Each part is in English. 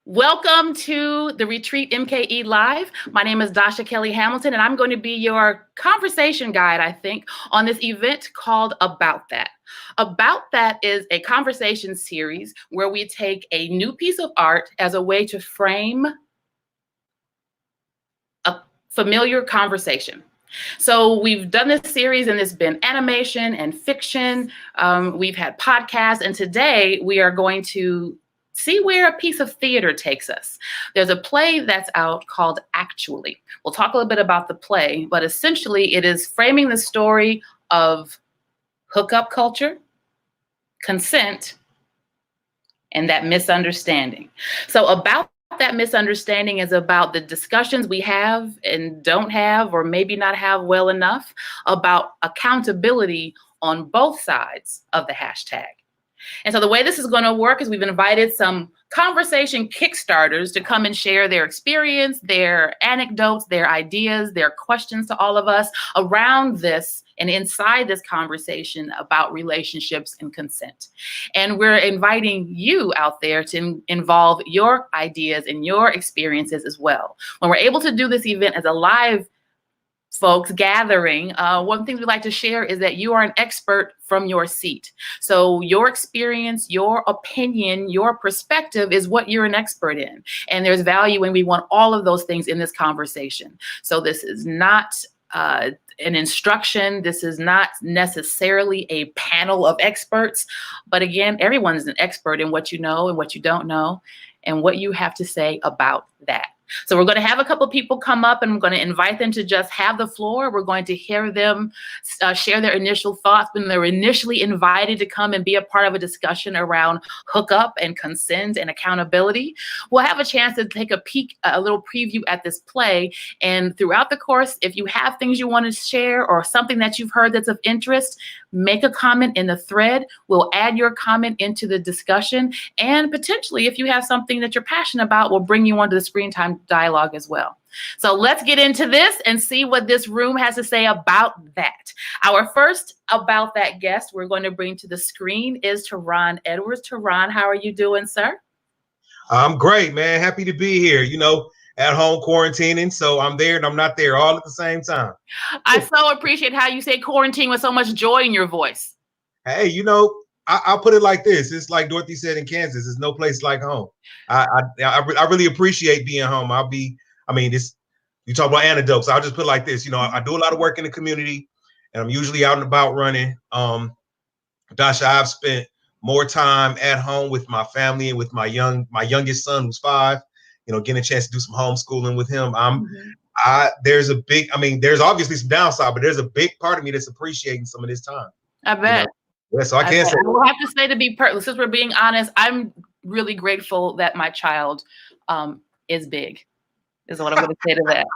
Welcome to the Retreat MKE Live. My name is Dasha Kelly Hamilton, and I'm going to be your conversation guide, I think, on this event called About That. About That is a conversation series where we take a new piece of art as a way to frame a familiar conversation. So we've done this series and it's been animation and fiction. We've had podcasts, and today we are going to see where a piece of theater takes us. There's a play that's out called Actually. We'll talk a little bit about the play, but essentially it is framing the story of hookup culture, consent, and that misunderstanding. So About That Misunderstanding is about the discussions we have and don't have, or maybe not have well enough, about accountability on both sides of the hashtag. And so the way this is going to work is we've invited some conversation kickstarters to come and share their experience, their anecdotes, their ideas, their questions to all of us around this and inside this conversation about relationships and consent. And we're inviting you out there to involve your ideas and your experiences as well. When we're able to do this event as a live folks gathering, one thing we like to share is that you are an expert from your seat. So your experience, your opinion, your perspective is what you're an expert in. And there's value, and we want all of those things in this conversation. So this is not an instruction. This is not necessarily a panel of experts. But again, everyone's an expert in what you know and what you don't know and what you have to say about that. So we're going to have a couple people come up, and I'm going to invite them to just have the floor. We're going to hear them share their initial thoughts when they're initially invited to come and be a part of a discussion around hookup and consent and accountability. We'll have a chance to take a peek, a little preview at this play. And throughout the course, if you have things you want to share or something that you've heard that's of interest, make a comment in the thread. We'll add your comment into the discussion. And potentially, if you have something that you're passionate about, we'll bring you onto the screen time dialogue as well. So let's get into this and see what this room has to say about that. Our first About That guest we're going to bring to the screen is Teron Edwards. Teron, how are you doing, sir? I'm great, man. Happy to be here. At home quarantining, so I'm there and I'm not there all at the same time. I so appreciate how you say quarantine with so much joy in your voice. Hey, I'll put it like this. It's like Dorothy said in Kansas, there's no place like home. I really appreciate being home. You talk about anecdotes. I'll just put it like this. I do a lot of work in the community, and I'm usually out and about running. Dasha, I've spent more time at home with my family and with my youngest son, who's 5. Getting a chance to do some homeschooling with him. There's obviously some downside, but there's a big part of me that's appreciating some of this time. I bet. Yeah, so I can't say. I will have to say, to be since we're being honest, I'm really grateful that my child is big, is what I'm going to say to that.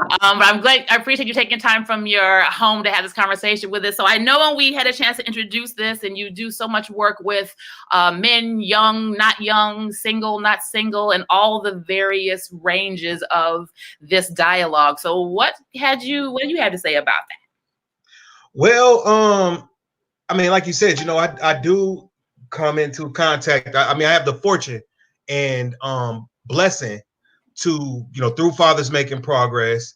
But I'm glad, I appreciate you taking time from your home to have this conversation with us. So I know when we had a chance to introduce this, and you do so much work with men, young, not young, single, not single, and all the various ranges of this dialogue. So what do you have to say about that? Well, like you said, I do come into contact. I have the fortune and blessing to, through Fathers Making Progress,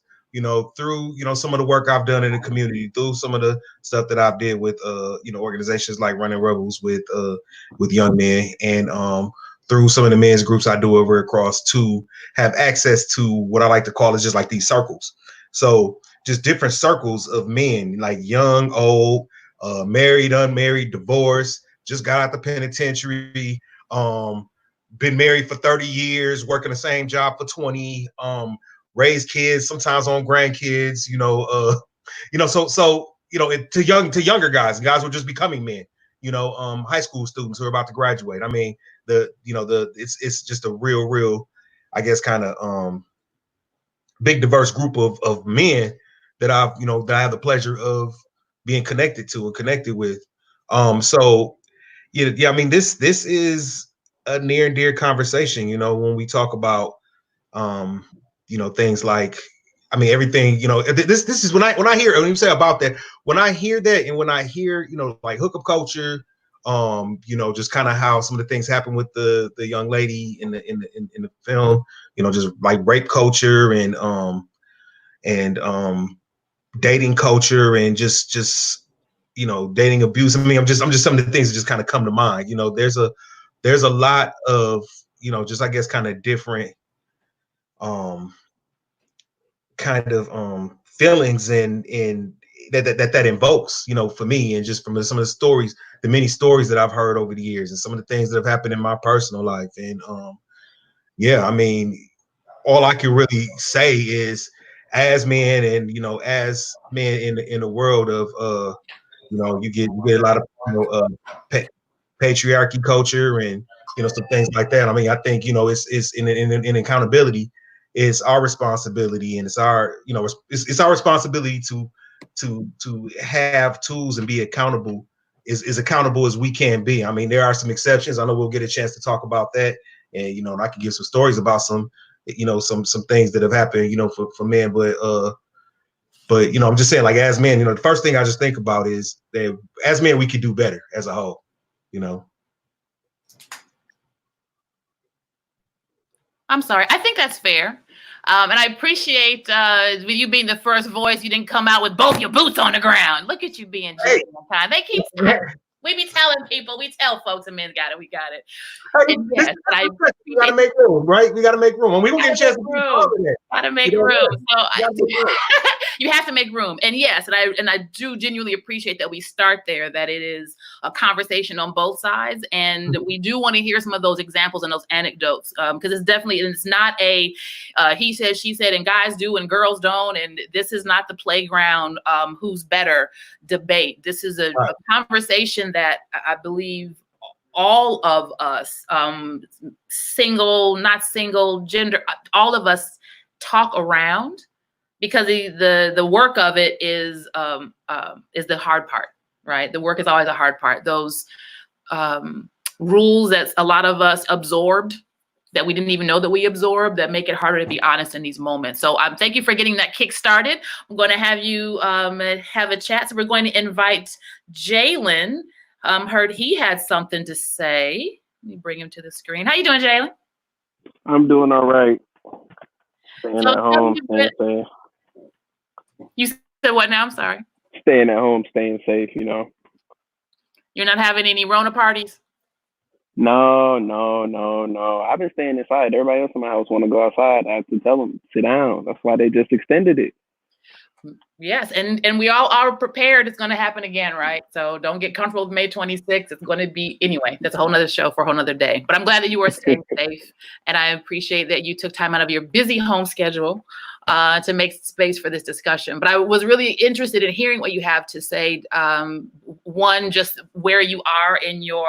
through, some of the work I've done in the community, through some of the stuff that I've did with, organizations like Running Rebels with young men, and through some of the men's groups I do over across, to have access to what I like to call is just like these circles. So just different circles of men, like young, old, married, unmarried, divorced, just got out the penitentiary, been married for 30 years, working the same job for 20, raised kids, sometimes on grandkids, to younger guys, and guys who are just becoming men, high school students who are about to graduate. It's just a real, I guess, kind of big diverse group of men that I have the pleasure of being connected to and connected with. This is a near and dear conversation, when we talk about, things like, everything, this is when I hear, when you say about that, when I hear that, and when I hear, like hookup culture, You know, just kind of how some of the things happen with the young lady in the film, you know, just like rape culture and dating culture and just you know, dating abuse. I mean, I'm just some of the things that just kind of come to mind. You know, there's a lot of, you know, just I guess kind of different kind of feelings and that invokes, you know, for me, and just from some of the stories, the many stories that I've heard over the years, and some of the things that have happened in my personal life. And yeah, I mean, all I can really say is, as men, and you know, as men in the world of you know, you get a lot of, you know, patriarchy culture and, you know, some things like that. I mean, I think, you know, it's in accountability, it's our responsibility, and it's our, you know, it's our responsibility to have tools and be accountable, as accountable as we can be. I mean, there are some exceptions. I know we'll get a chance to talk about that, and you know, and I can give some stories about some, you know, some things that have happened, you know, for men, but you know, I'm just saying, like, as men, you know, the first thing I just think about is that as men we could do better as a whole, you know. I'm sorry. I think that's fair. And I appreciate with you being the first voice, you didn't come out with both your boots on the ground. Look at you being Hey, genuine. They keep we be telling people, we tell folks, and men got it, we got it. hey, And yes, I I we gotta make room, right? We gotta make room, and we will get a chance to keep talking that. gotta make You know, room. So you have to make room. And yes, and I do genuinely appreciate that we start there, that it is a conversation on both sides. And we do want to hear some of those examples and those anecdotes, because it's not a he said, she said, and guys do and girls don't. And this is not the playground who's better debate. This is a conversation that I believe all of us, single, not single, gender, all of us talk around, because the work of it is the hard part, right? The work is always a hard part. Those rules that a lot of us absorbed, that we didn't even know that we absorbed, that make it harder to be honest in these moments. So thank you for getting that kick started. I'm going to have you have a chat. So we're going to invite Jalen. Heard he had something to say. Let me bring him to the screen. How you doing, Jalen? I'm doing all right. Staying at home, staying safe. You said what now? I'm sorry. Staying at home, staying safe, you know. You're not having any Rona parties? No. I've been staying inside. Everybody else in my house want to go outside. I have to tell them, sit down. That's why they just extended it. Yes, and we all are prepared. It's going to happen again, right? So don't get comfortable with May 26th. It's going to be, anyway, that's a whole nother show for a whole nother day. But I'm glad that you are staying safe. And I appreciate that you took time out of your busy home schedule to make space for this discussion. But I was really interested in hearing what you have to say. One, just where you are in your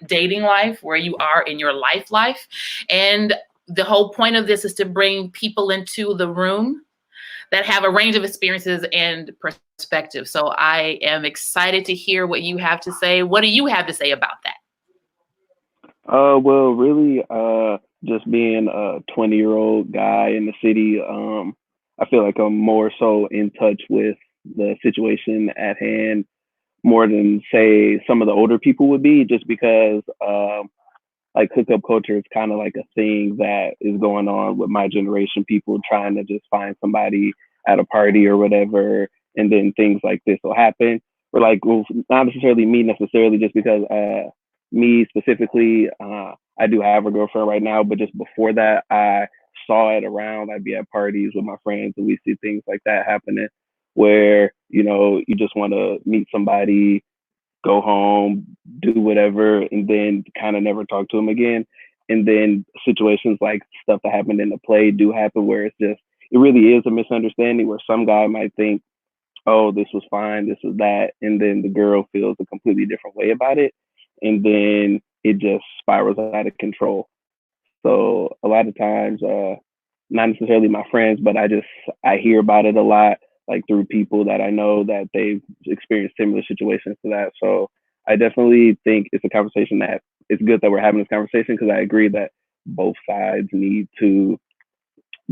dating life, where you are in your life. And the whole point of this is to bring people into the room that have a range of experiences and perspectives. So I am excited to hear what you have to say. What do you have to say about that? Well, really, just being a 20-year-old guy in the city, I feel like I'm more so in touch with the situation at hand more than, say, some of the older people would be, just because like hookup culture is kind of like a thing that is going on with my generation, people trying to just find somebody at a party or whatever, and then things like this will happen. Or like, well, not necessarily me necessarily, just because me specifically, I do have a girlfriend right now, but just before that, I saw it around. I'd be at parties with my friends and we see things like that happening where, you know, you just want to meet somebody, go home, do whatever, and then kind of never talk to them again. And then situations like stuff that happened in the play do happen where it's just, it really is a misunderstanding where some guy might think, oh, this was fine, this was that. And then the girl feels a completely different way about it. And then it just spirals out of control. So a lot of times, not necessarily my friends, but I hear about it a lot, like through people that I know that they've experienced similar situations to that. So I definitely think it's a conversation that it's good that we're having this conversation, because I agree that both sides need to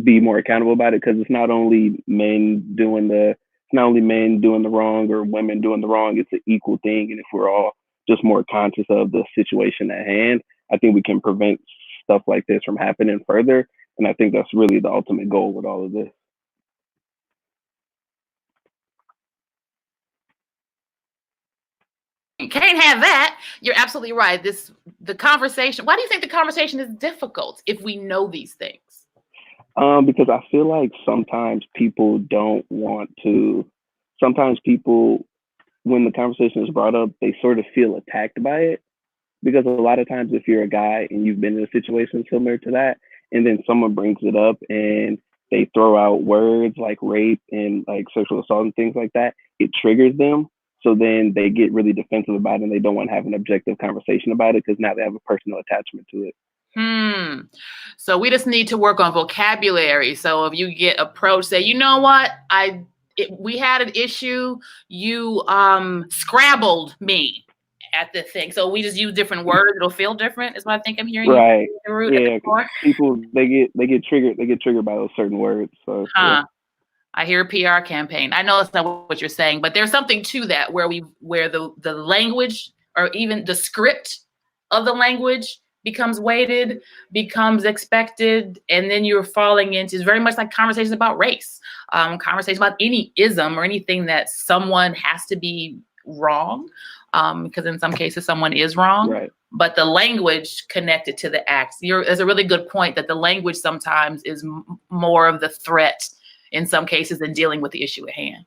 be more accountable about it, because it's not only men doing the wrong or women doing the wrong. It's an equal thing. And if we're all just more conscious of the situation at hand, I think we can prevent stuff like this from happening further. And I think that's really the ultimate goal with all of this. You can't have that. You're absolutely right. The conversation. Why do you think the conversation is difficult if we know these things? Because I feel like sometimes people don't want to. Sometimes people, when the conversation is brought up, they sort of feel attacked by it. Because a lot of times, if you're a guy and you've been in a situation similar to that, and then someone brings it up and they throw out words like rape and like sexual assault and things like that, it triggers them. So then they get really defensive about it and they don't want to have an objective conversation about it because now they have a personal attachment to it. So we just need to work on vocabulary. So if you get approached, say, you know what, we had an issue. You scrabbled me at the thing. So we just use different words. It'll feel different. Is what I think I'm hearing. Right. Yeah. People they get triggered. They get triggered by those certain words. So. Yeah. I hear a PR campaign. I know that's not what you're saying, but there's something to that where the language or even the script of the language becomes weighted, becomes expected, and then you're falling into, it's very much like conversations about race, conversations about any ism or anything that someone has to be wrong, because in some cases someone is wrong, right. But the language connected to the acts. There's a really good point that the language sometimes is more of the threat in some cases than dealing with the issue at hand.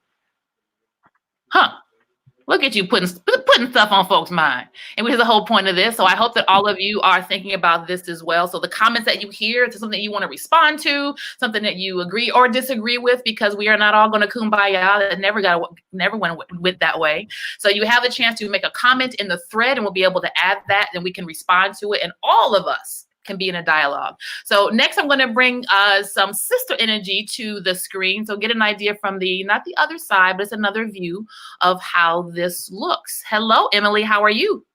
Look at you putting stuff on folks' mind. And which is the whole point of this. So I hope that all of you are thinking about this as well. So the comments that you hear, it's something you want to respond to, something that you agree or disagree with, because we are not all going to kumbaya. It never went with that way. So you have the chance to make a comment in the thread and we'll be able to add that and we can respond to it. And all of us can be in a dialogue. So next I'm going to bring some sister energy to the screen. So get an idea from not the other side, but it's another view of how this looks. Hello, Emily, how are you?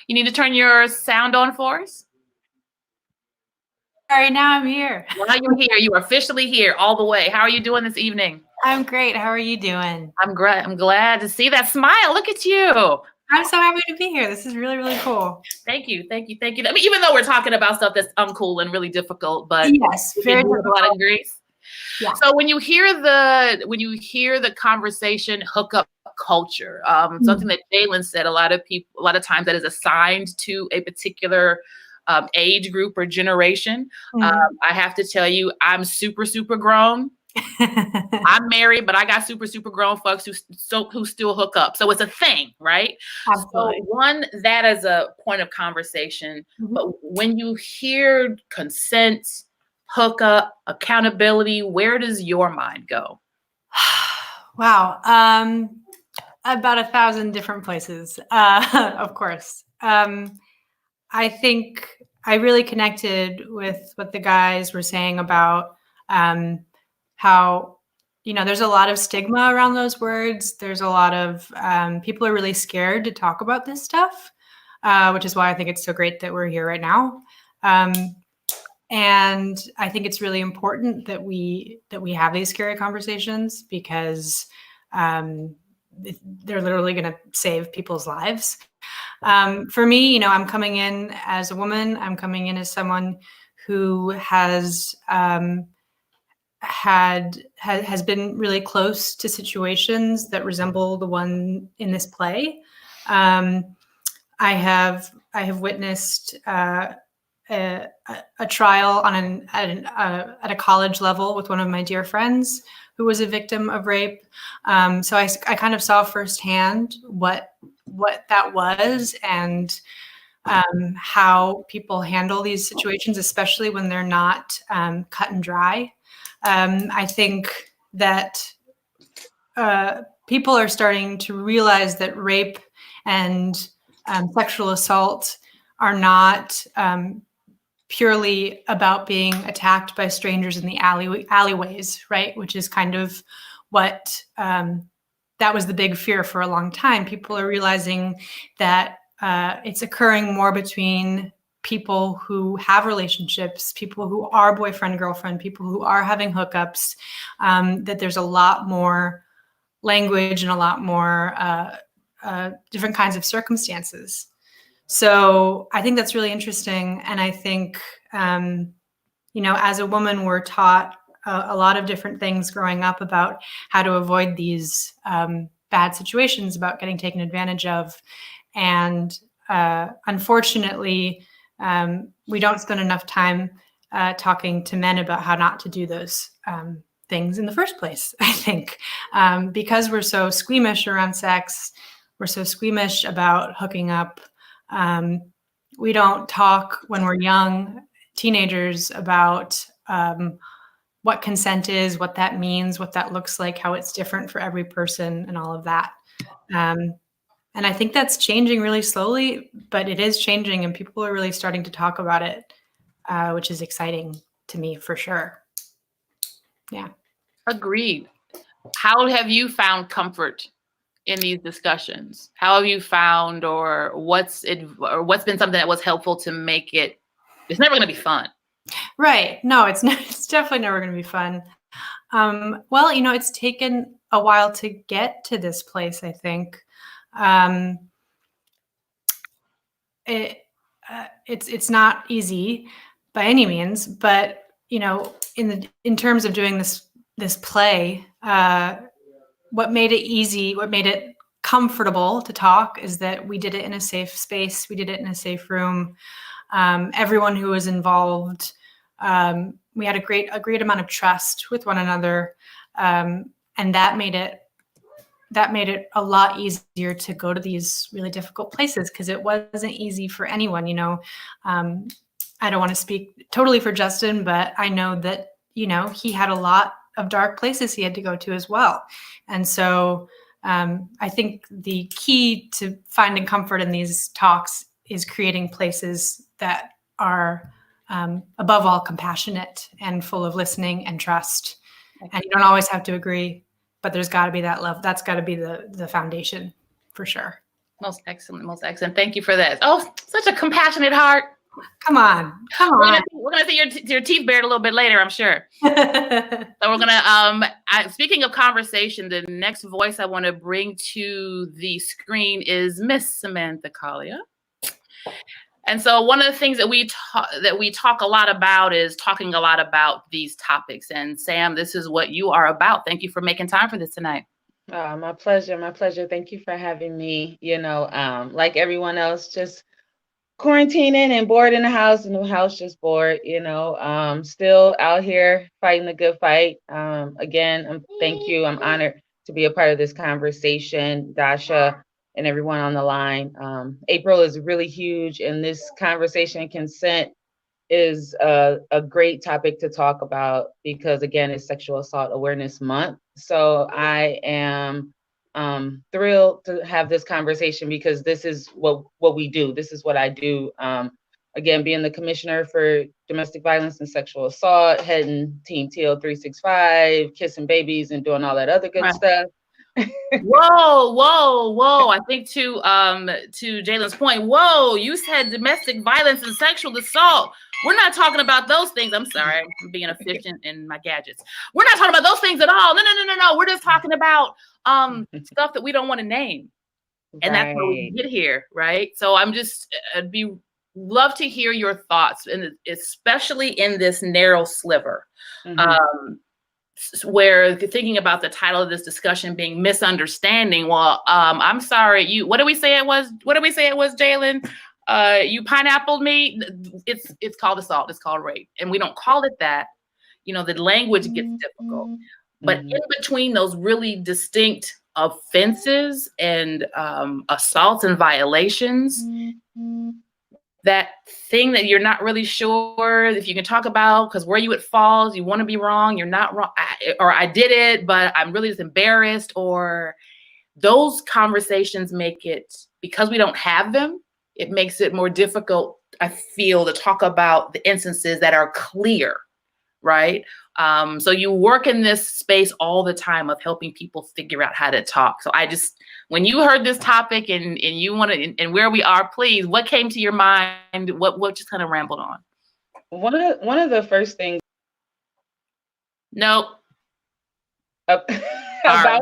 You need to turn your sound on for us. All right, now I'm here. Now you're here. You are officially here all the way. How are you doing this evening? I'm great. How are you doing? I'm great. I'm glad to see that smile. Look at you. I'm so happy to be here. This is really, really cool. Thank you. Thank you. Thank you. I mean, even though we're talking about stuff that's uncool and really difficult, but yes, very difficult. A lot of grace. Yeah. So when you hear the conversation hookup culture, something that Jalen said, a lot of times that is assigned to a particular age group or generation. I have to tell you, I'm super, super grown. I'm married, but I got super, super grown folks who still hook up. So it's a thing, right? Absolutely. So one, that is a point of conversation. But when you hear consent, hookup, accountability, where does your mind go? Wow. About 1,000 different places, of course. I think I really connected with what the guys were saying about how, there's a lot of stigma around those words. There's a lot of people are really scared to talk about this stuff, which is why I think it's so great that we're here right now. And I think it's really important that we have these scary conversations because they're literally going to save people's lives. For me, I'm coming in as a woman. I'm coming in as someone who has been really close to situations that resemble the one in this play. I have witnessed a trial at a college level with one of my dear friends who was a victim of rape. So I kind of saw firsthand what that was and how people handle these situations, especially when they're not cut and dry. I think that people are starting to realize that rape and sexual assault are not purely about being attacked by strangers in the alleyways, right? Which is kind of what that was the big fear for a long time. People are realizing that it's occurring more between people who have relationships, people who are boyfriend, girlfriend, people who are having hookups, that there's a lot more language and a lot more different kinds of circumstances. So I think that's really interesting. And I think, as a woman, we're taught a lot of different things growing up about how to avoid these bad situations, about getting taken advantage of. And unfortunately, we don't spend enough time talking to men about how not to do those things in the first place, I think, because we're so squeamish around sex, we're so squeamish about hooking up. We don't talk when we're young teenagers about what consent is, what that means, what that looks like, how it's different for every person, and all of that. And I think that's changing really slowly, but it is changing, and people are really starting to talk about it, which is exciting to me for sure. Yeah. Agreed. How have you found comfort in these discussions? How have you found, or what's been something that was helpful to make it? It's never going to be fun. Right. No, it's definitely never going to be fun. Well, it's taken a while to get to this place, I think. It's not easy by any means, but in terms of doing this play, what made it easy, what made it comfortable to talk, is that we did it in a safe space, we did it in a safe room. Everyone who was involved, we had a great amount of trust with one another, and that made it a lot easier to go to these really difficult places, because it wasn't easy for anyone. I don't want to speak totally for Justin, but I know that he had a lot of dark places he had to go to as well. And so I think the key to finding comfort in these talks is creating places that are above all compassionate and full of listening and trust. And you don't always have to agree, but there's got to be that love. That's got to be the foundation for sure. Most excellent. Most excellent. Thank you for that. Oh, such a compassionate heart. Come on. We're gonna see your teeth bared a little bit later, I'm sure. So we're gonna speaking of conversation, the next voice I want to bring to the screen is Miss Samantha Collier. And so one of the things that we talk a lot about is talking a lot about these topics. And Sam, this is what you are about. Thank you for making time for this tonight. My pleasure. My pleasure. Thank you for having me. Like everyone else, just quarantining and bored in the house, and the house just bored, still out here fighting the good fight. Again, thank you. I'm honored to be a part of this conversation, Dasha, and everyone on the line. April is really huge, and this conversation, consent, is a great topic to talk about, because again, it's Sexual Assault Awareness Month. So I am thrilled to have this conversation, because this is what we do. This is what I do. Again, being the commissioner for domestic violence and sexual assault, heading Team TL 365, kissing babies and doing all that other good stuff. Whoa. I think to Jalen's point, you said domestic violence and sexual assault. We're not talking about those things. I'm sorry, I'm being efficient in my gadgets. We're not talking about those things at all. No. We're just talking about stuff that we don't want to name. And that's how we get here, right? So I'm just, love to hear your thoughts, and especially in this narrow sliver. Where thinking about the title of this discussion being misunderstanding. Well, I'm sorry, what did we say it was, Jalen? You pineappled me. It's called assault, it's called rape. And we don't call it that. The language gets difficult. But in between those really distinct offenses and assaults and violations, that thing that you're not really sure if you can talk about, because where it falls, you want to be wrong, you're not wrong, or I did it, but I'm really just embarrassed, or those conversations make it, because we don't have them, it makes it more difficult, I feel, to talk about the instances that are clear, right? So you work in this space all the time of helping people figure out how to talk. So when you heard this topic and you want to, and where we are, please, what came to your mind? What just kind of rambled on? One of the first things. Nope. About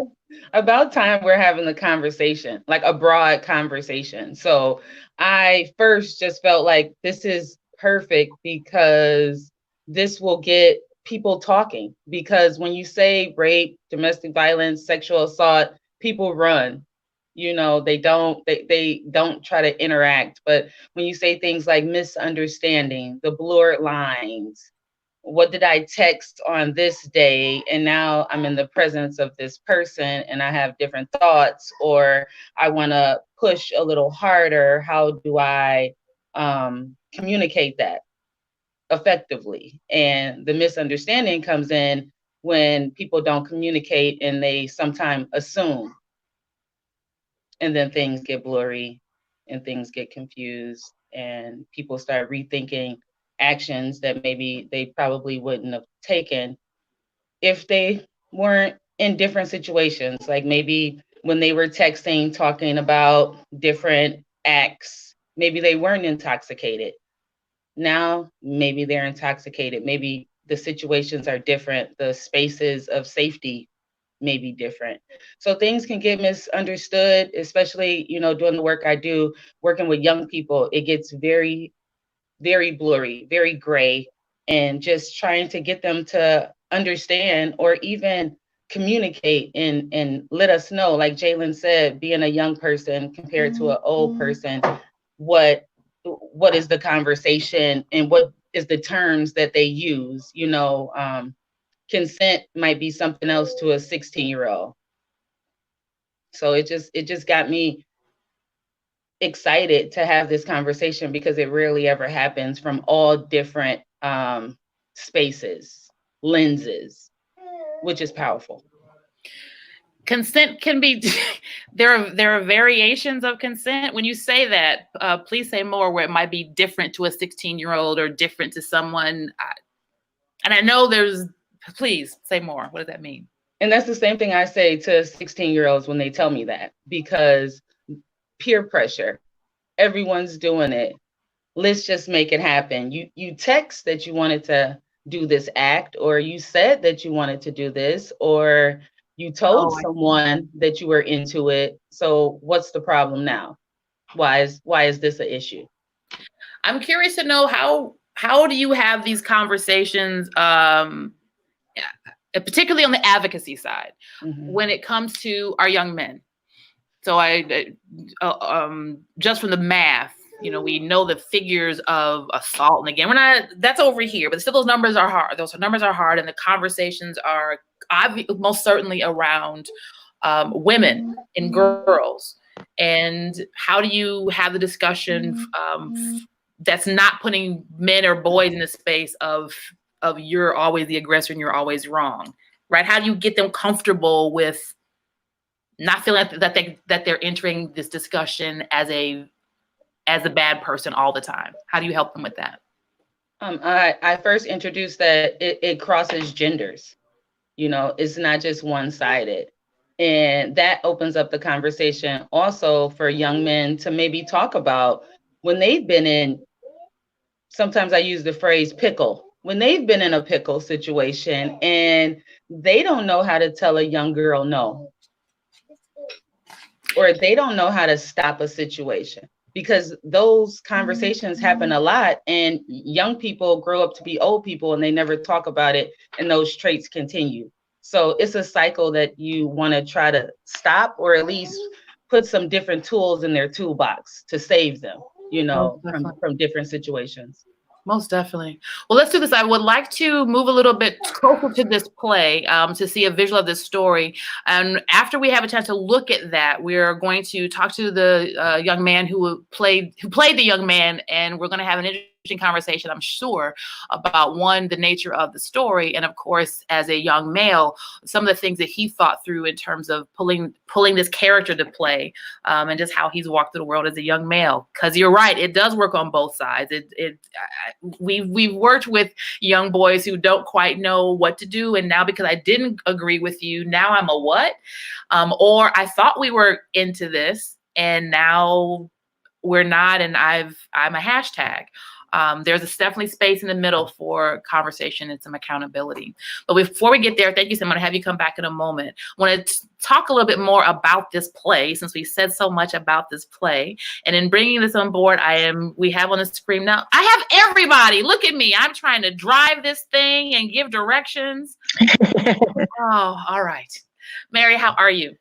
about time we're having the conversation, like a broad conversation. So I first just felt like this is perfect because this will get people talking. Because when you say rape, domestic violence, sexual assault, people run. You know, they don't try to interact. But when you say things like misunderstanding, the blurred lines, what did I text on this day? And now I'm in the presence of this person and I have different thoughts, or I want to push a little harder. How do I communicate that effectively? And the misunderstanding comes in when people don't communicate and they sometimes assume, and then things get blurry and things get confused and people start rethinking actions that maybe they probably wouldn't have taken if they weren't in different situations. Like maybe when they were texting, talking about different acts, maybe they weren't intoxicated. Now, maybe they're intoxicated. Maybe the situations are different. The spaces of safety may be different. So things can get misunderstood, especially, you know, doing the work I do, working with young people. It gets very, very blurry, very gray, and just trying to get them to understand or even communicate and let us know, like Jalen said, being a young person compared to an old person, what is the conversation and what is the terms that they use. You know, consent might be something else to a 16-year-old. So it just got me excited to have this conversation because it rarely ever happens from all different spaces, lenses, which is powerful. Consent can be there are variations of consent. When you say that, please say more, where it might be different to a 16-year-old or different to someone. And I know please say more. What does that mean? And that's the same thing I say to 16-year-olds when they tell me that, because peer pressure, everyone's doing it. Let's just make it happen. You text that you wanted to do this act, or you said that you wanted to do this, or you told someone that you were into it. So what's the problem now? Why is this an issue? I'm curious to know how do you have these conversations, particularly on the advocacy side, when it comes to our young men? So just from the math, you know, we know the figures of assault, and again, that's over here, but still those numbers are hard. Those numbers are hard, and the conversations are most certainly around women and girls. And how do you have the discussion that's not putting men or boys in the space of you're always the aggressor and you're always wrong, right? How do you get them comfortable with not feeling that they're entering this discussion as a bad person all the time? How do you help them with that? I first introduced that it crosses genders. You know, it's not just one-sided. And that opens up the conversation also for young men to maybe talk about when they've been in, sometimes I use the phrase pickle, when they've been in a pickle situation and they don't know how to tell a young girl no, or they don't know how to stop a situation, because those conversations happen a lot and young people grow up to be old people and they never talk about it, and those traits continue. So it's a cycle that you want to try to stop, or at least put some different tools in their toolbox to save them, you know, from different situations. Most definitely. Well, let's do this. I would like to move a little bit closer to this play to see a visual of this story. And after we have a chance to look at that, we're going to talk to the young man who played the young man, and we're going to have an interesting conversation, I'm sure, about the nature of the story, and of course, as a young male, some of the things that he thought through in terms of pulling this character to play, and just how he's walked through the world as a young male. Because you're right, it does work on both sides. We've worked with young boys who don't quite know what to do, and now because I didn't agree with you, now I'm a what? Or I thought we were into this, and now we're not, and I'm a hashtag. There's definitely space in the middle for conversation and some accountability. But before we get there, thank you, Sam. I'm going to have you come back in a moment. I want to talk a little bit more about this play, since we said so much about this play. And in bringing this on board, we have on the screen now, I have everybody. Look at me. I'm trying to drive this thing and give directions. Oh, all right. Mary, how are you?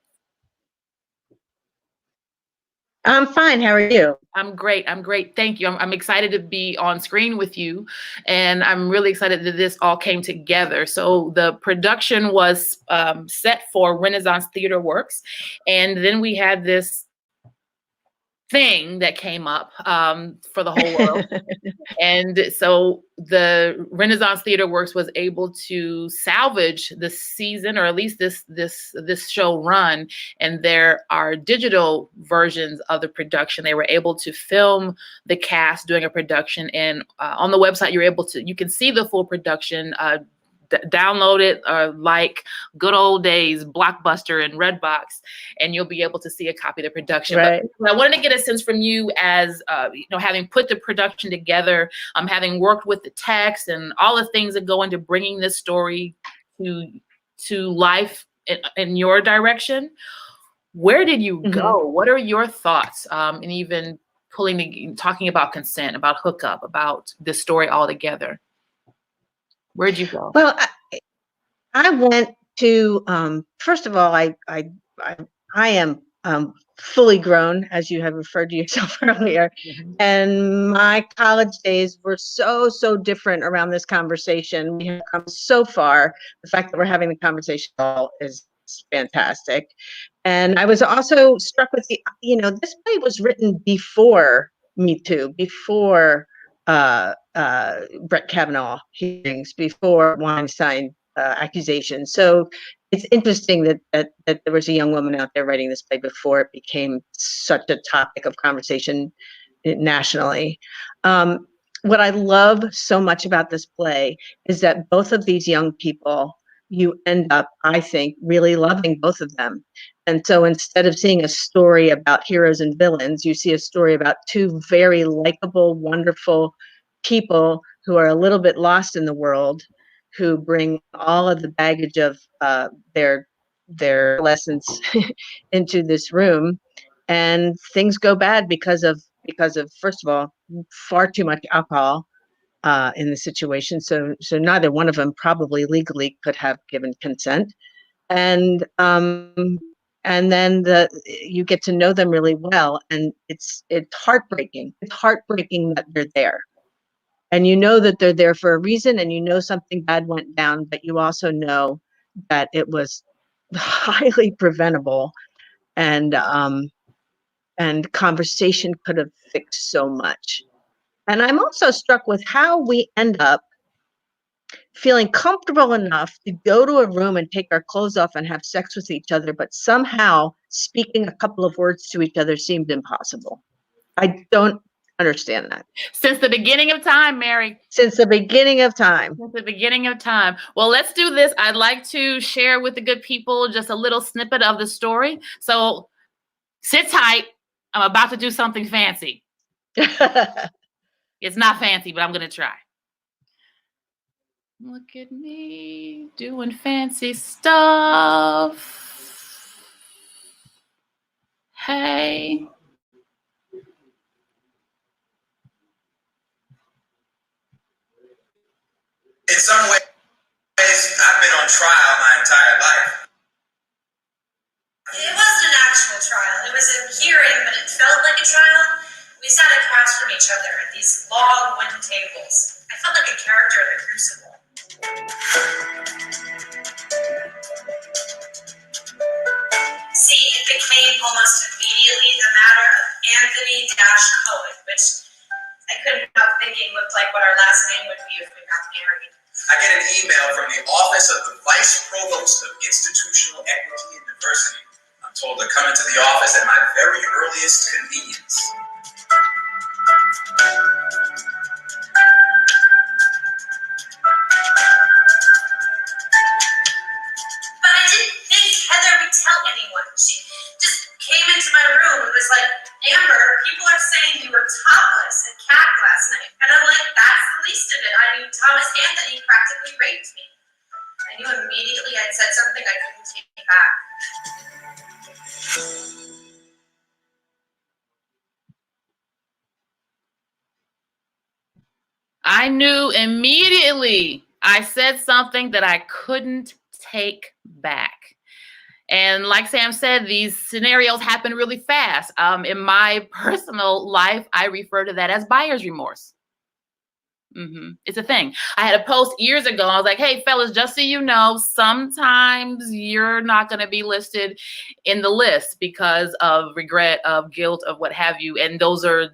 I'm fine. How are you? I'm great. Thank you. I'm excited to be on screen with you. And I'm really excited that this all came together. So the production was set for Renaissance Theater Works. And then we had this thing that came up for the whole world. And so the Renaissance Theater Works was able to salvage the season, or at least this show run. And there are digital versions of the production. They were able to film the cast doing a production, and on the website you can see the full production. Download it, like good old days, Blockbuster and Redbox, and you'll be able to see a copy of the production. Right. But I wanted to get a sense from you as, having put the production together, having worked with the text and all the things that go into bringing this story to life in your direction. Where did you go? What are your thoughts? And even talking about consent, about hookup, about this story altogether. Where'd you go? Well, I went to, first of all, I am fully grown, as you have referred to yourself earlier. And my college days were so different around this conversation. We have come so far. The fact that we're having the conversation is fantastic. And I was also struck with this play was written before Me Too, before Brett Kavanaugh hearings, before Weinstein accusations. So it's interesting that there was a young woman out there writing this play before it became such a topic of conversation nationally. What I love so much about this play is that both of these young people, you end up, I think, really loving both of them. And so instead of seeing a story about heroes and villains, you see a story about two very likable, wonderful people who are a little bit lost in the world, who bring all of the baggage of their lessons into this room, and things go bad because of first of all, far too much alcohol in the situation. So neither one of them probably legally could have given consent, and then you get to know them really well, and it's heartbreaking. It's heartbreaking that they're there. And you know that they're there for a reason, and you know something bad went down, but you also know that it was highly preventable, and conversation could have fixed so much. And I'm also struck with how we end up feeling comfortable enough to go to a room and take our clothes off and have sex with each other, but somehow speaking a couple of words to each other seemed impossible. I don't understand that. Since the beginning of time, Mary. Since the beginning of time. Since the beginning of time. Well, let's do this. I'd like to share with the good people just a little snippet of the story. So sit tight. I'm about to do something fancy. It's not fancy, but I'm going to try. Look at me doing fancy stuff. Hey. In some ways, I've been on trial my entire life. It wasn't an actual trial. It was a hearing, but it felt like a trial. We sat across from each other at these long wooden tables. I felt like a character in a crucible. See, it became almost immediately the matter of Anthony Cohen, which I couldn't help thinking looked like what our last name would be if we got married. I get an email from the Office of the Vice Provost of Institutional Equity and Diversity. I'm told to come into the office at my very earliest convenience. But I didn't think Heather would tell anyone. She just came into my room and was like, Amber, people are saying you were topless at CAC last night. And I'm like, Thomas Anthony practically raped me. I knew immediately I'd said something I couldn't take back. I knew immediately I said something that I couldn't take back. And like Sam said, these scenarios happen really fast. In my personal life, I refer to that as buyer's remorse. It's a thing. I had a post years ago. I was like, hey, fellas, just so you know, sometimes you're not going to be listed in the list because of regret, of guilt, of what have you. And those are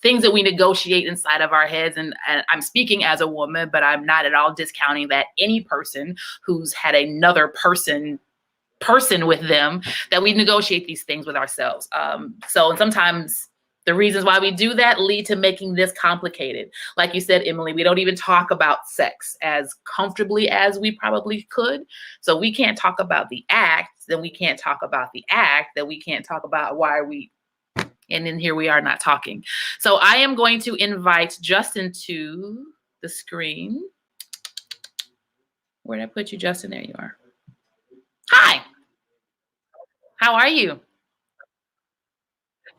things that we negotiate inside of our heads. And I'm speaking as a woman, but I'm not at all discounting that any person who's had another person with them, that we negotiate these things with ourselves. So sometimes the reasons why we do that lead to making this complicated. Like you said, Emily, we don't even talk about sex as comfortably as we probably could. So we can't talk about the act, then we can't talk about the act, then we can't talk about why we, and then here we are not talking. So I am going to invite Justin to the screen. Where did I put you, Justin? There you are. Hi. How are you?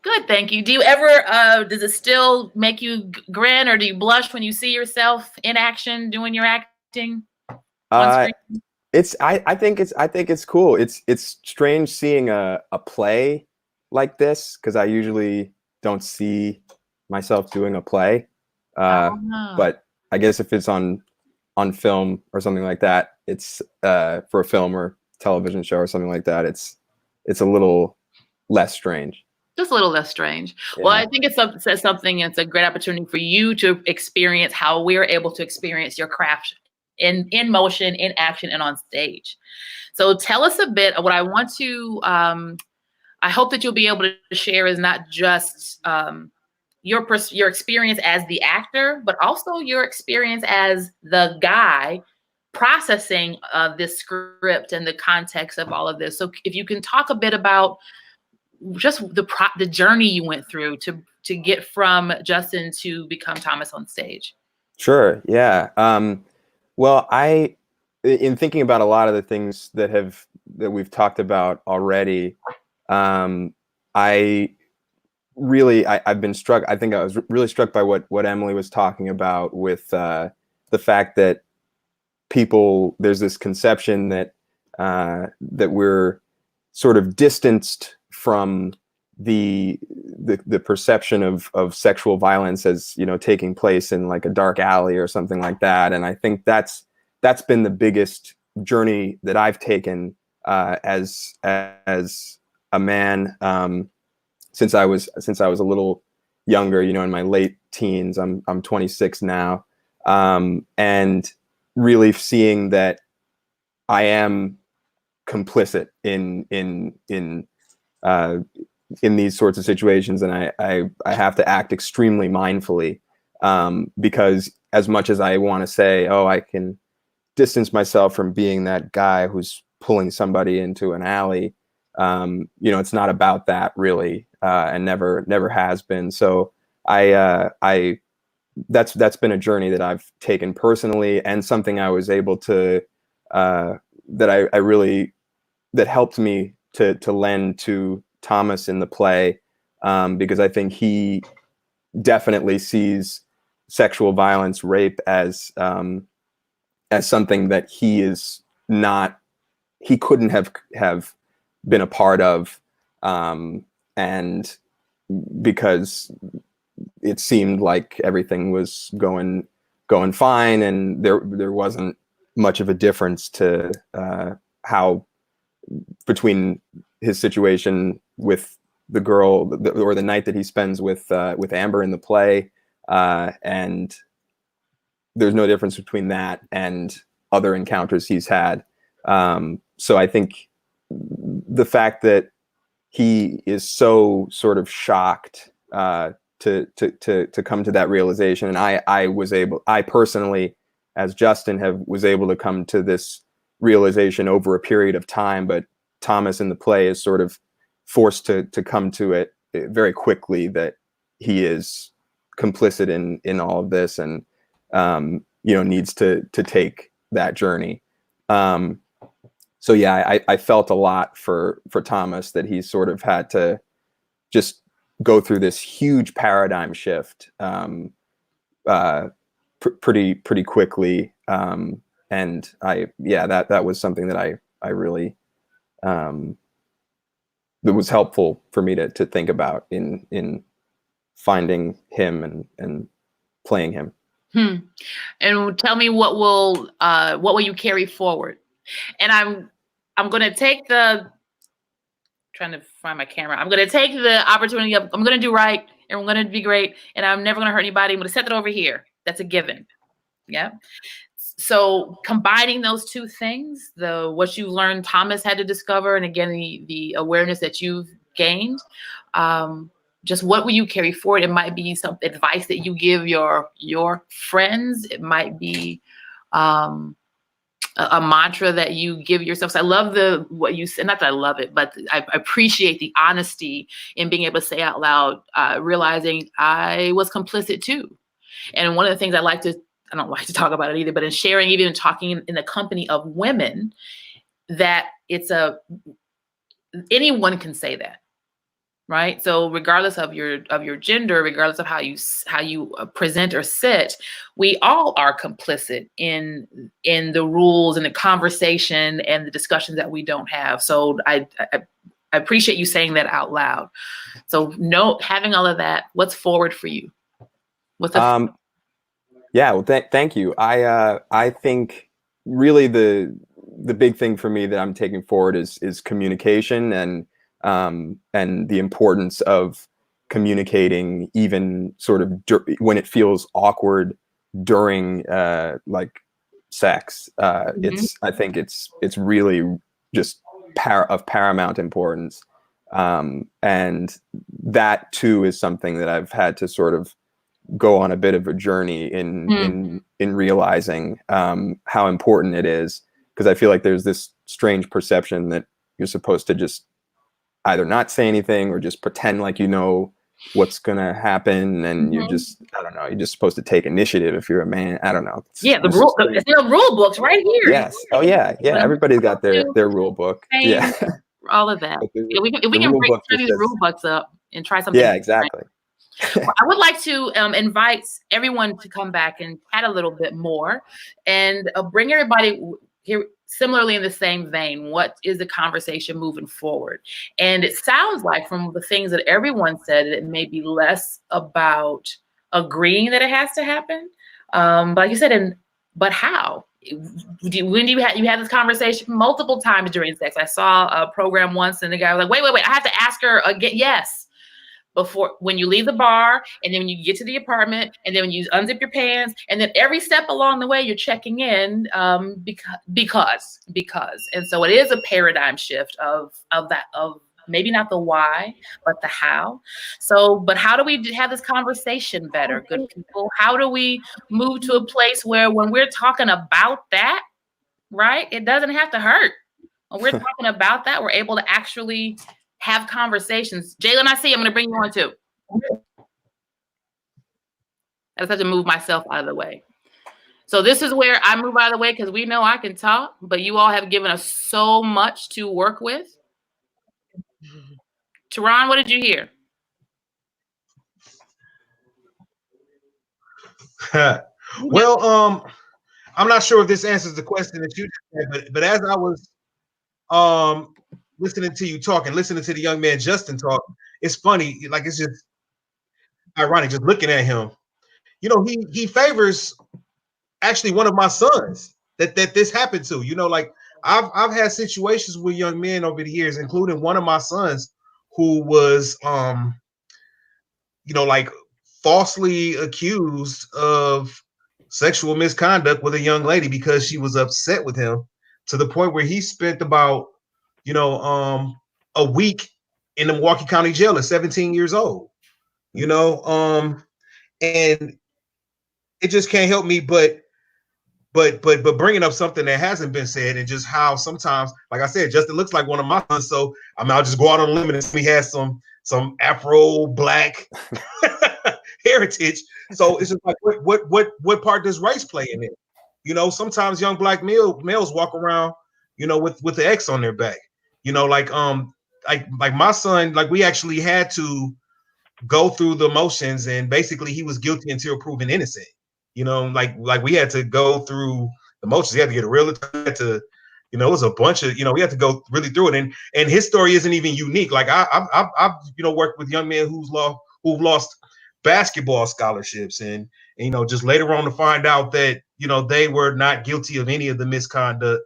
Good, thank you. Do you ever, does it still make you grin, or do you blush when you see yourself in action doing your acting on screen? I think it's cool. It's strange seeing a play like this, because I usually don't see myself doing a play. But I guess if it's on film or something like that, it's for a film or television show or something like that, it's a little less strange. Just a little less strange. Yeah. Well, I think it says something. It's a great opportunity for you to experience how we're able to experience your craft in motion, in action, and on stage. So tell us a bit. What I want to, I hope that you'll be able to share is not just your experience as the actor, but also your experience as the guy processing this script and the context of all of this. So if you can talk a bit about just the journey you went through to get from Justin to become Thomas on stage. Sure. Yeah. Well, in thinking about a lot of the things that we've talked about already, I've been struck. I think I was really struck by what Emily was talking about with the fact that there's this conception that we're sort of distanced from the perception of sexual violence as, taking place in like a dark alley or something like that. And I think that's been the biggest journey that I've taken as a man since I was a little younger, in my late teens. I'm 26 now, and really seeing that I am complicit in these sorts of situations, and I have to act extremely mindfully, because as much as I want to say, oh, I can distance myself from being that guy who's pulling somebody into an alley, it's not about that really, and never has been. So that's been a journey that I've taken personally, and something I was able to that helped me to lend to Thomas in the play, because I think he definitely sees sexual violence, rape as something that he couldn't have been a part of, and because it seemed like everything was going fine, and there wasn't much of a difference to how between his situation with the girl or the night that he spends with Amber in the play, and there's no difference between that and other encounters he's had. So I think the fact that he is so sort of shocked to come to that realization, and I personally, as Justin, was able to come to this realization over a period of time, but Thomas in the play is sort of forced to come to it very quickly that he is complicit in all of this, and needs to take that journey. So yeah, I felt a lot for Thomas, that he sort of had to just go through this huge paradigm shift pretty quickly. And that was something that I really, that was helpful for me to think about in finding him and playing him. And tell me, what will you carry forward? And I'm going to take trying to find my camera. I'm going to take the opportunity of, I'm going to do right, and I'm going to be great, and I'm never going to hurt anybody. I'm going to set that over here. That's a given. Yeah. So combining those two things, what you learned Thomas had to discover, and again, the awareness that you've gained, just what will you carry forward? It might be some advice that you give your friends. It might be a mantra that you give yourself. So I love what you said. Not that I love it, but I appreciate the honesty in being able to say out loud, realizing I was complicit too. And one of the things I don't like to talk about it either, but in sharing, even talking in the company of women, that anyone can say that. Right. So regardless of your gender, regardless of how you present or sit, we all are complicit in the rules and the conversation and the discussions that we don't have. So I appreciate you saying that out loud. So having all of that, what's forward for you? Yeah, well, thank you. I think really the big thing for me that I'm taking forward is communication and the importance of communicating, even sort of when it feels awkward during like sex. I think it's really just of paramount importance, and that too is something that I've had to sort of go on a bit of a journey in realizing how important it is, because I feel like there's this strange perception that you're supposed to just either not say anything or just pretend like you know what's gonna happen, and you're just, I don't know, you're just supposed to take initiative if you're a man. I don't know. It's the rule books right here. Yes. Oh yeah. Everybody's got their rule book. Yeah. All of that. If we can break these rule books up and try something. Yeah, exactly. Well, I would like to invite everyone to come back and chat a little bit more, and bring everybody here similarly in the same vein. What is the conversation moving forward? And it sounds like from the things that everyone said, it may be less about agreeing that it has to happen. But like you said, but how? When do you have this conversation? Multiple times during sex. I saw a program once, and the guy was like, wait, I have to ask her again. Yes. Before, when you leave the bar, and then when you get to the apartment, and then when you unzip your pants, and then every step along the way you're checking in, because. And so it is a paradigm shift of maybe not the why, but the how. So, but how do we have this conversation better, good people? How do we move to a place where when we're talking about that, right, it doesn't have to hurt. When we're talking about that, we're able to actually have conversations. Jalen, I see. I'm going to bring you on too. I just have to move myself out of the way. So this is where I move out of the way, because we know I can talk, but you all have given us so much to work with. Teron, what did you hear? Well, I'm not sure if this answers the question that you had, but as I was listening to you talk and listening to the young man Justin talk, it's funny, like it's just ironic just looking at him. You know, he favors actually one of my sons that this happened to. You know, like I've had situations with young men over the years, including one of my sons who was like falsely accused of sexual misconduct with a young lady because she was upset with him, to the point where he spent about a week in the Milwaukee County Jail at 17 years old. And it just can't help me but bringing up something that hasn't been said, and just how sometimes, like I said, Justin looks like one of my sons, so I'll just go out on a limb and he has some Afro black heritage. So it's just like, what part does race play in it? You know, sometimes young black males walk around, you know, with the X on their back. You know, like my son, like we actually had to go through the motions, and basically he was guilty until proven innocent. You know, like we had to go through the motions. He had to get a real, you know, it was a bunch of, you know, we had to go really through it. And his story isn't even unique. Like I've you know, worked with young men who've lost basketball scholarships, and you know, just later on to find out that, you know, they were not guilty of any of the misconduct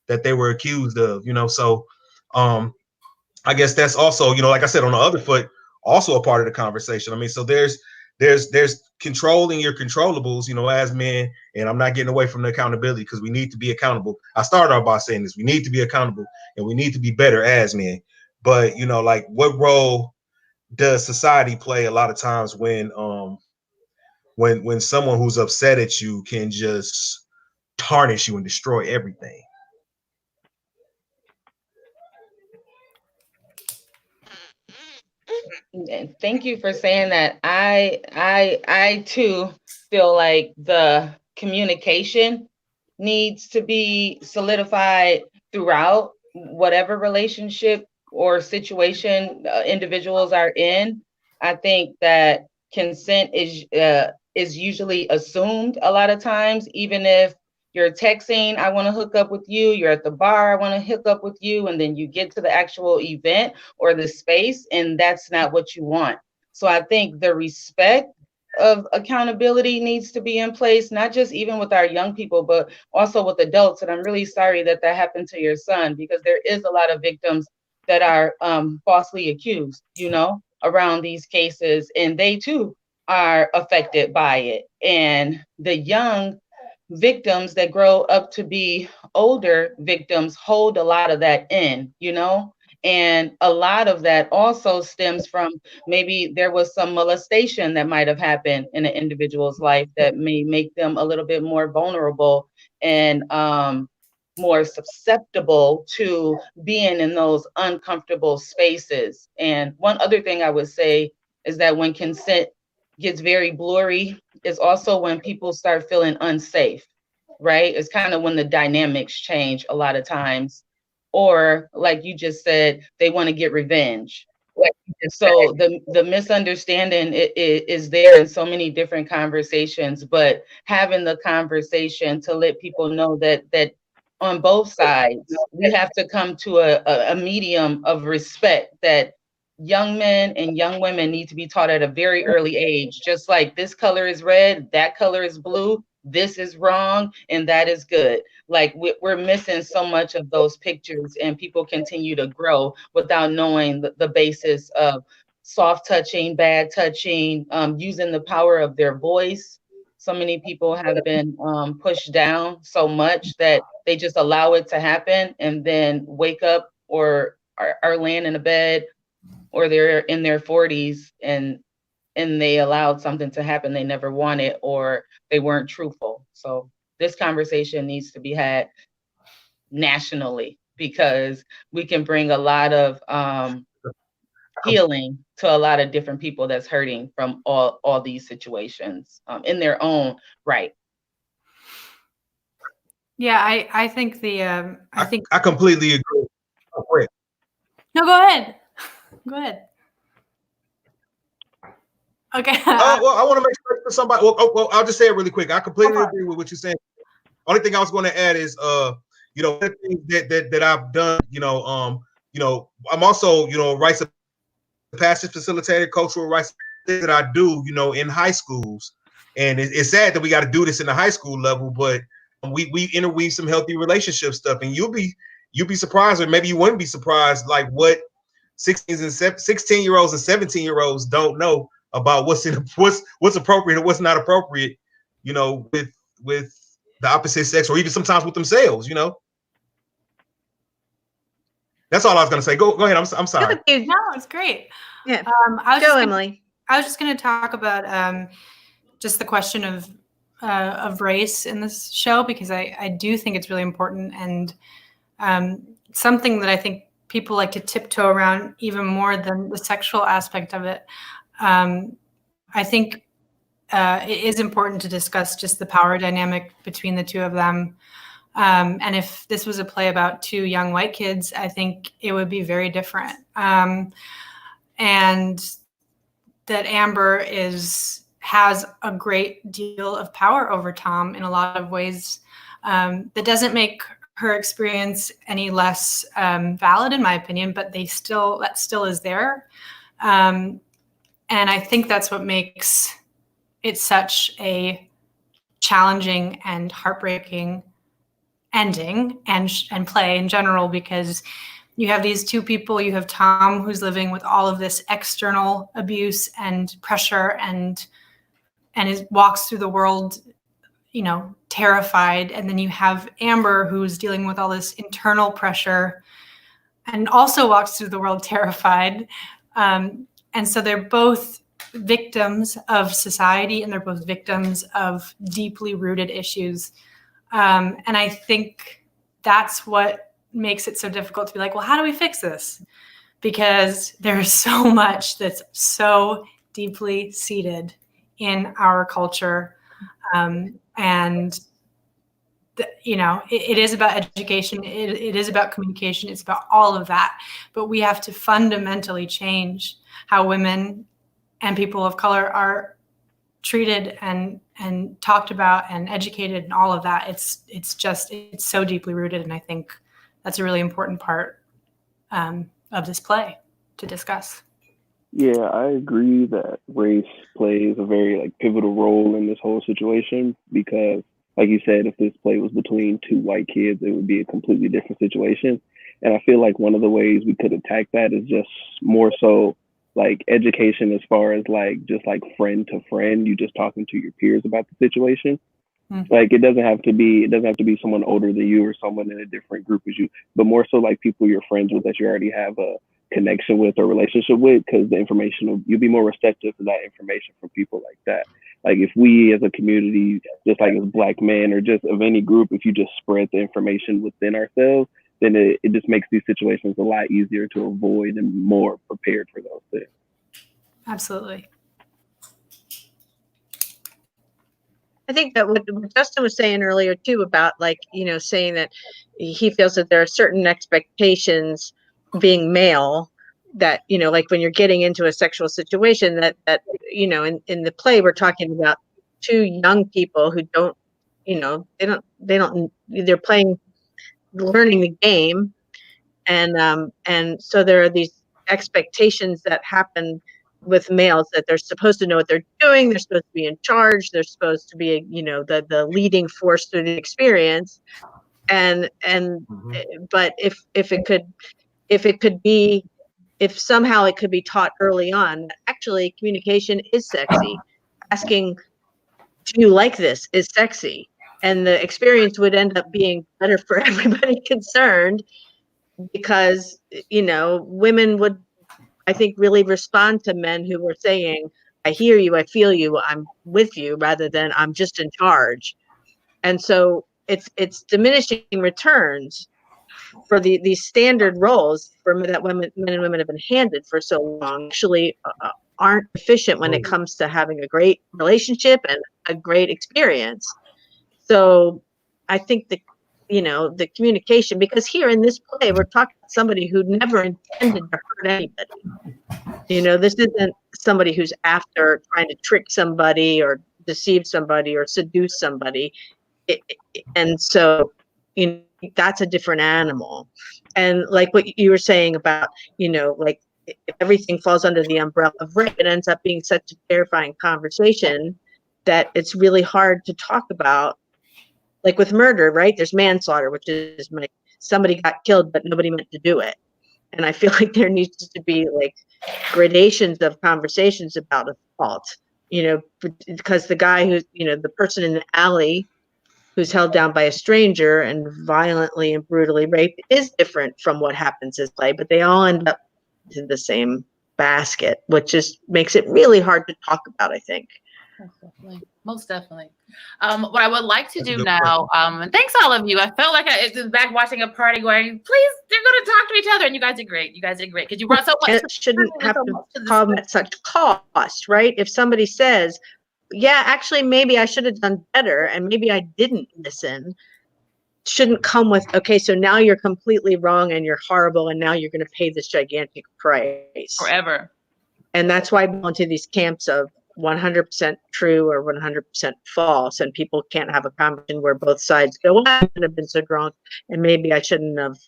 that they were accused of, you know. So I guess that's also, you know, like I said, on the other foot, also a part of the conversation. I mean, so there's controlling your controllables, you know, as men, and I'm not getting away from the accountability, because we need to be accountable. I started out by saying this: we need to be accountable, and we need to be better as men. But, you know, like, what role does society play a lot of times when someone who's upset at you can just tarnish you and destroy everything? And thank you for saying that. I too feel like the communication needs to be solidified throughout whatever relationship or situation individuals are in. I think that consent is usually assumed a lot of times, even if you're texting, I want to hook up with you, you're at the bar, I want to hook up with you, and then you get to the actual event or the space, and that's not what you want. So I think the respect of accountability needs to be in place, not just even with our young people, but also with adults. And I'm really sorry that happened to your son, because there is a lot of victims that are falsely accused, you know, around these cases, and they too are affected by it. And the young victims that grow up to be older victims hold a lot of that in, you know, and a lot of that also stems from maybe there was some molestation that might have happened in an individual's life that may make them a little bit more vulnerable and more susceptible to being in those uncomfortable spaces. And one other thing I would say is that when consent gets very blurry is also when people start feeling unsafe, right? It's kind of when the dynamics change a lot of times. Or like you just said, they want to get revenge. So the misunderstanding is there in so many different conversations, but having the conversation to let people know that on both sides, we have to come to a medium of respect, that young men and young women need to be taught at a very early age, just like this color is red, that color is blue, this is wrong, and that is good. Like we're missing so much of those pictures, and people continue to grow without knowing the basis of soft touching, bad touching, using the power of their voice. So many people have been pushed down so much that they just allow it to happen, and then wake up or are laying in a bed, or they're in their 40s and they allowed something to happen they never wanted, or they weren't truthful. So this conversation needs to be had nationally, because we can bring a lot of healing to a lot of different people that's hurting from all these situations in their own right. Yeah, I think I completely agree. Oh, great. No, go ahead. Go ahead. Okay. Well, I want to make sure for somebody. Well, I'll just say it really quick. I completely agree with what you're saying. Only thing I was going to add is, you know, that I've done. You know, I'm also, you know, rites of passage facilitator, cultural rights that I do, you know, in high schools. And it's sad that we got to do this in the high school level, but we interweave some healthy relationship stuff, and you'll be surprised, or maybe you wouldn't be surprised, like what 16-year-olds and 17-year-olds don't know about what's appropriate and what's not appropriate, you know, with the opposite sex, or even sometimes with themselves, you know. That's all I was going to say. Go ahead. I'm sorry. No, it's great. Yeah. Emily. I was just going to talk about just the question of race in this show, because I do think it's really important, and something that I think people like to tiptoe around even more than the sexual aspect of it. I think it is important to discuss just the power dynamic between the two of them. And if this was a play about two young white kids, I think it would be very different. And that Amber has a great deal of power over Tom in a lot of ways. That doesn't make her experience any less valid, in my opinion, but that still is there. And I think that's what makes it such a challenging and heartbreaking ending and play in general, because you have these two people. You have Tom, who's living with all of this external abuse and pressure and walks through the world, terrified. And then you have Amber, who's dealing with all this internal pressure and also walks through the world terrified. And so they're both victims of society, and they're both victims of deeply rooted issues. And I think that's what makes it so difficult to be like, well, how do we fix this? Because there's so much that's so deeply seated in our culture. And it is about education. It is about communication. It's about all of that. But we have to fundamentally change how women and people of color are treated and talked about and educated and all of that. It's so deeply rooted. And I think that's a really important part of this play to discuss. Yeah, I agree that race plays a very pivotal role in this whole situation, because like you said, if this play was between two white kids, it would be a completely different situation. And I feel like one of the ways we could attack that is just more so education, as far as just friend to friend, you just talking to your peers about the situation. Mm-hmm. It doesn't have to be someone older than you or someone in a different group as you, but more so people you're friends with that you already have a connection with or relationship with, because the information you'll be more receptive to that information from people like that. If we as a community, just as Black men or just of any group, if you just spread the information within ourselves, then it just makes these situations a lot easier to avoid and more prepared for those things. Absolutely. I think that what Justin was saying earlier too about saying that he feels that there are certain expectations being male that, when you're getting into a sexual situation that in the play, we're talking about two young people who don't, they're learning the game. And so there are these expectations that happen with males, that they're supposed to know what they're doing. They're supposed to be in charge. They're supposed to be, the leading force through the experience. And but if somehow it could be taught early on, actually communication is sexy. Asking, do you like this, is sexy. And the experience would end up being better for everybody concerned, because, women would, I think, really respond to men who were saying, I hear you, I feel you, I'm with you, rather than I'm just in charge. And so it's diminishing returns for these standard roles that men and women have been handed for so long, actually aren't efficient when it comes to having a great relationship and a great experience. So I think the communication, because here in this play, we're talking about somebody who never intended to hurt anybody. This isn't somebody who's after trying to trick somebody or deceive somebody or seduce somebody. And so, that's a different animal. And like what you were saying about, if everything falls under the umbrella of rape, it ends up being such a terrifying conversation that it's really hard to talk about. Like with murder, right? There's manslaughter, which is somebody got killed, but nobody meant to do it. And I feel like there needs to be gradations of conversations about assault, because the guy who's, the person in the alley who's held down by a stranger and violently and brutally raped is different from what happens in play, but they all end up in the same basket, which just makes it really hard to talk about, I think. Most definitely. What I would like to do now, and thanks all of you. I felt like I was back watching a party going, please, they're going to talk to each other. And you guys did great. Because you brought so much. It shouldn't have to come at such cost, right? If somebody says, yeah, actually, maybe I should have done better, and maybe I didn't listen, shouldn't come with, okay, so now you're completely wrong and you're horrible, and now you're going to pay this gigantic price. Forever. And that's why I go into these camps of 100% true or 100% false, and people can't have a conversation where both sides go, well, I shouldn't have been so drunk, and maybe I shouldn't have,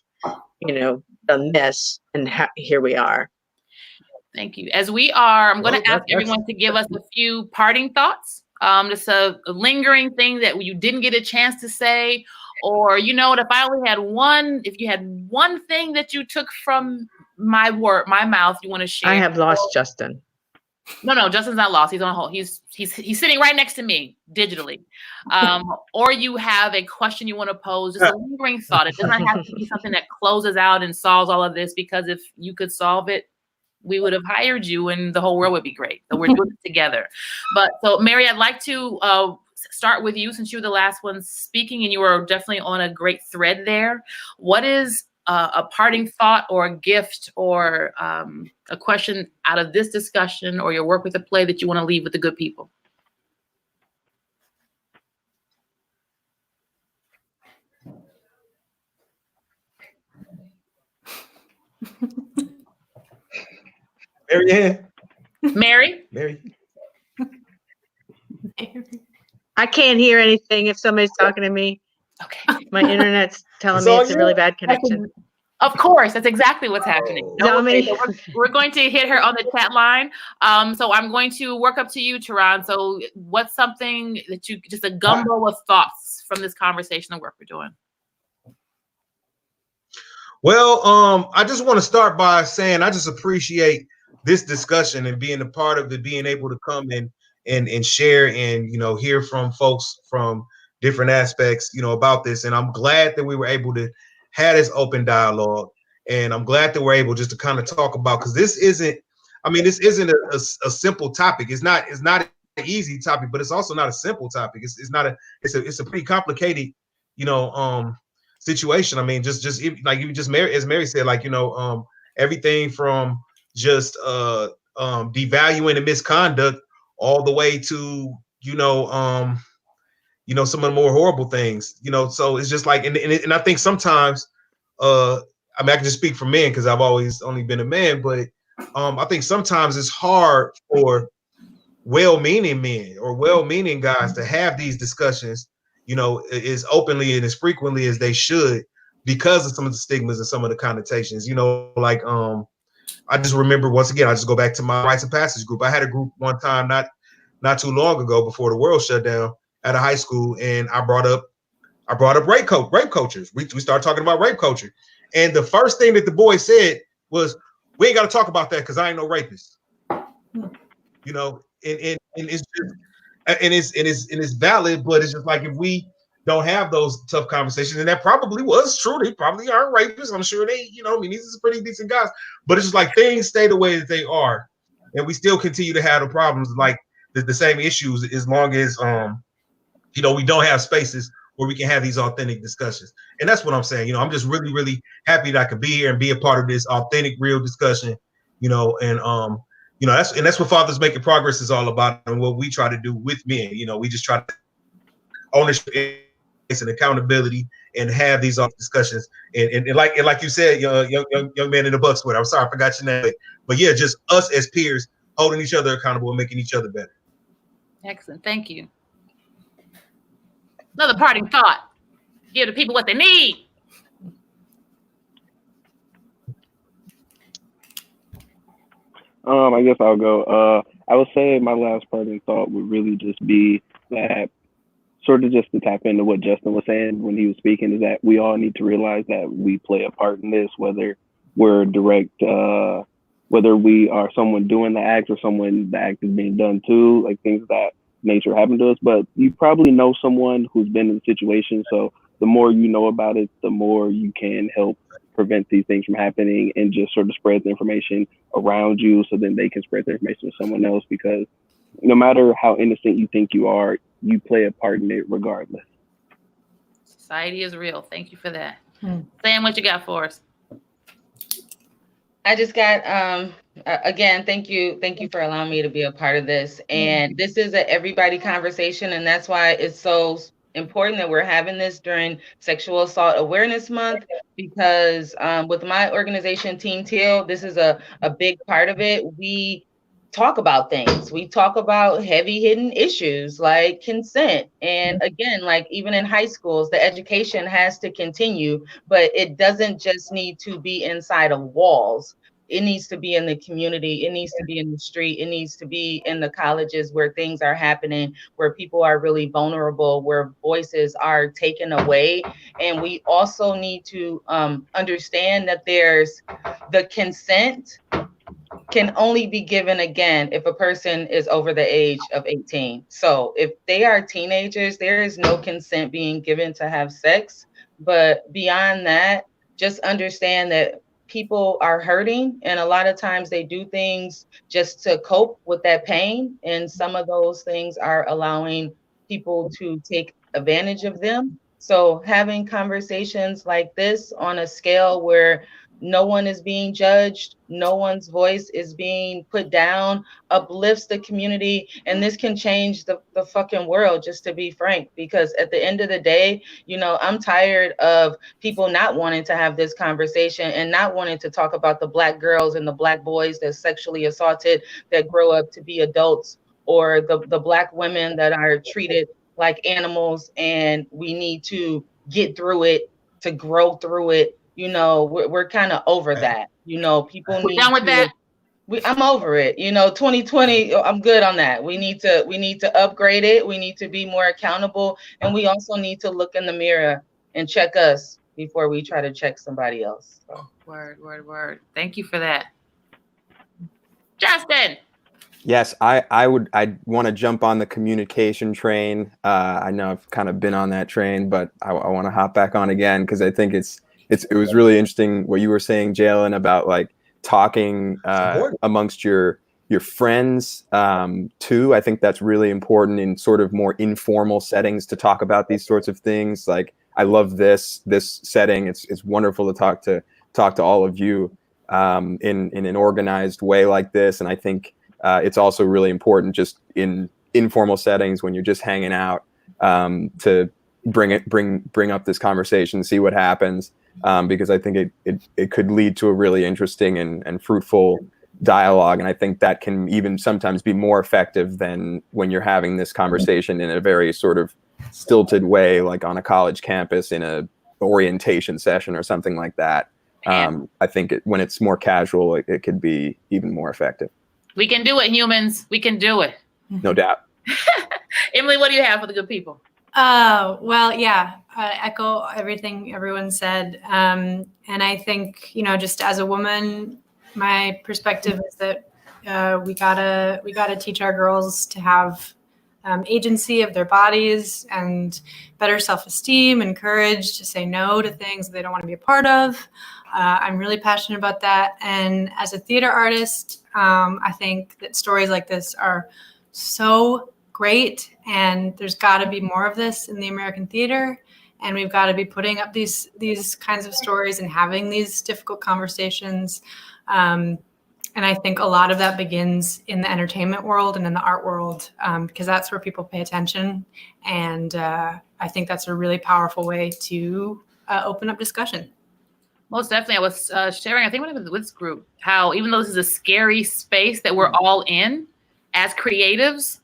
done this, and here we are. Thank you. As we are, I'm going Well, to ask everyone to give us a few parting thoughts. Just a lingering thing that you didn't get a chance to say, or if you had one thing that you took from my mouth, you want to share. I have lost Justin. No, Justin's not lost. He's on hold. He's sitting right next to me digitally. Or you have a question you want to pose, just a lingering thought. It doesn't have to be something that closes out and solves all of this, because if you could solve it, we would have hired you and the whole world would be great. So we're doing it together. But so Mary, I'd like to start with you, since you were the last one speaking and you were definitely on a great thread there. What is a parting thought or a gift or a question out of this discussion or your work with the play that you want to leave with the good people? Mary? I can't hear anything if somebody's talking to me. Okay. My internet's telling me it's a really bad connection. Of course, that's exactly what's happening. No, we're going to hit her on the chat line. So I'm going to work up to you, Tehran. So what's something that just a gumbo of thoughts from this conversation and work we're doing? Well, I just want to start by saying I just appreciate this discussion and being a part of it, being able to come in and share and, hear from folks from different aspects, about this. And I'm glad that we were able to have this open dialogue. And I'm glad that we're able just to kind of talk about, because this isn't a simple topic. It's not an easy topic, but it's also not a simple topic. It's a pretty complicated, situation. I mean, just as Mary said, everything from just devaluing the misconduct all the way to some of the more horrible things, so it's just like, and I think sometimes I can just speak for men because I've always only been a man, but I think sometimes it's hard for well-meaning men or well-meaning guys to have these discussions, as openly and as frequently as they should, because of some of the stigmas and some of the connotations, I just remember, once again, I just go back to my rites of passage group. I had a group one time, not too long ago, before the world shut down, at a high school, and I brought up rape cultures. We started talking about rape culture, and the first thing that the boy said was, "We ain't got to talk about that because I ain't no rapist." And it's just, and it's valid, but it's just like, if we don't have those tough conversations, and that probably was true. They probably aren't rapists. I'm sure they, these are pretty decent guys, but it's just like things stay the way that they are, and we still continue to have the problems, like the same issues, as long as we don't have spaces where we can have these authentic discussions. And that's what I'm saying. I'm just really, really happy that I could be here and be a part of this authentic, real discussion, that's what Fathers Making Progress is all about, and what we try to do with men. We just try to ownership and accountability and have these discussions. And like you said, young man in the buck sweater. I'm sorry, I forgot your name, but yeah, just us as peers holding each other accountable and making each other better. Excellent, thank you. Another parting thought. Give the people what they need. I guess I'll go. I would say my last parting thought would really just be that, sort of just to tap into what Justin was saying when he was speaking, is that we all need to realize that we play a part in this, whether we're whether we are someone doing the act or someone the act is being done to, like things of that nature happen to us. But you probably know someone who's been in the situation, so the more you know about it, the more you can help prevent these things from happening, and just sort of spread the information around you, so then they can spread the information to someone else, because no matter how innocent you think you are, you play a part in it regardless. Society is real. Thank you for that. Sam, what you got for us? I just got again, thank you for allowing me to be a part of this. And this is a everybody conversation, and that's why it's so important that we're having this during Sexual Assault Awareness Month, because with my organization Team Teal, this is a big part of it. We talk about things. We talk about heavy hidden issues like consent. And again, like even in high schools, the education has to continue, but it doesn't just need to be inside of walls. It needs to be in the community. It needs to be in the street. It needs to be in the colleges where things are happening, where people are really vulnerable, where voices are taken away. And we also need to understand that there's the consent can only be given again if a person is over the age of 18. So if they are teenagers, there is no consent being given to have sex. But beyond that, just understand that people are hurting, and a lot of times they do things just to cope with that pain. And some of those things are allowing people to take advantage of them. So having conversations like this on a scale where no one is being judged, no one's voice is being put down, uplifts the community. And this can change the fucking world, just to be frank, because at the end of the day, you know, I'm tired of people not wanting to have this conversation and not wanting to talk about the Black girls and the Black boys that sexually assaulted, that grow up to be adults, or the Black women that are treated like animals. And we need to get through it, to grow through it. You know, we're kind of over that. You know, people need done with that. I'm over it. You know, 2020, I'm good on that. We need to upgrade it. We need to be more accountable. And we also need to look in the mirror and check us before we try to check somebody else. So. Word. Thank you for that. Justin. Yes, I want to jump on the communication train. I know I've kind of been on that train, but I want to hop back on again, because I think it was really interesting what you were saying, Jalen, about like talking amongst your friends too. I think that's really important in sort of more informal settings to talk about these sorts of things. Like, I love this setting. It's wonderful to talk to all of you in an organized way like this. And I think it's also really important just in informal settings when you're just hanging out to bring up this conversation, see what happens, because I think it could lead to a really interesting and fruitful dialogue. And I think that can even sometimes be more effective than when you're having this conversation in a very sort of stilted way, like on a college campus in a orientation session or something like that. I think when it's more casual, it could be even more effective. We can do it, humans. We can do it. No doubt. Emily, what do you have for the good people? Well, yeah, I echo everything everyone said. And I think, you know, just as a woman, my perspective is that we gotta teach our girls to have agency of their bodies and better self-esteem and courage to say no to things they don't want to be a part of. I'm really passionate about that. And as a theater artist, I think that stories like this are so great, and there's got to be more of this in the American theater. And we've got to be putting up these kinds of stories and having these difficult conversations. And I think a lot of that begins in the entertainment world and in the art world, because that's where people pay attention. And I think that's a really powerful way to open up discussion. Most definitely. I was sharing, I think, with this group, how even though this is a scary space that we're all in, as creatives,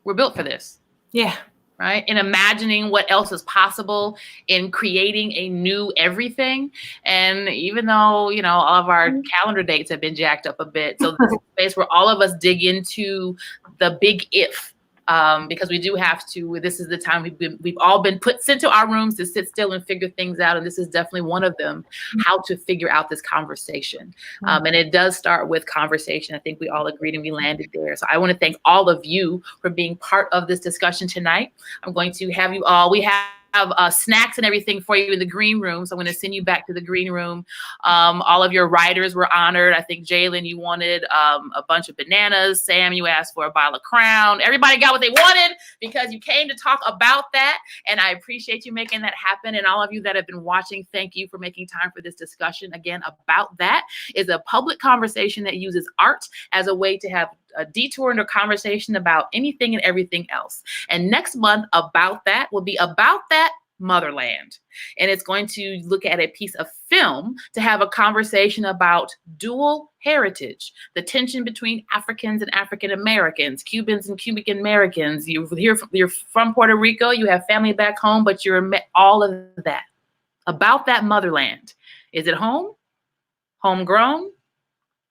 we're built for this. Yeah. Right? In imagining what else is possible, in creating a new everything. And even though, you know, all of our calendar dates have been jacked up a bit, so this is a space where all of us dig into the big if. Because we do have to. This is the time we've all been sent to our rooms to sit still and figure things out, and this is definitely one of them. How to figure out this conversation, and it does start with conversation. I think we all agreed and we landed there. So I want to thank all of you for being part of this discussion tonight. I'm going to have you all. We have snacks and everything for you in the green room. So I'm going to send you back to the green room. All of your writers were honored. I think Jalen, you wanted a bunch of bananas. Sam, you asked for a bottle of Crown. Everybody got what they wanted because you came to talk about that. And I appreciate you making that happen. And all of you that have been watching, thank you for making time for this discussion. Again, About That is a public conversation that uses art as a way to have a detour into a conversation about anything and everything else. And next month, About That will be about that motherland. And it's going to look at a piece of film to have a conversation about dual heritage, the tension between Africans and African Americans, Cubans and Cuban Americans. You're from Puerto Rico, you have family back home, but you're all of that. About that motherland. Is it home, homegrown,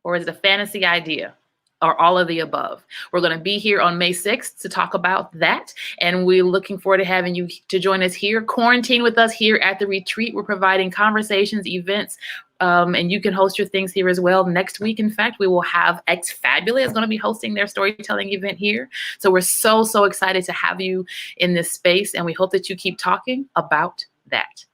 or is it a fantasy idea? Or all of the above. We're going to be here on May 6th to talk about that. And we're looking forward to having you to join us here. Quarantine with us here at the retreat. We're providing conversations, events, and you can host your things here as well. Next week, in fact, we will have X Fabulous going to be hosting their storytelling event here. So we're so excited to have you in this space. And we hope that you keep talking about that.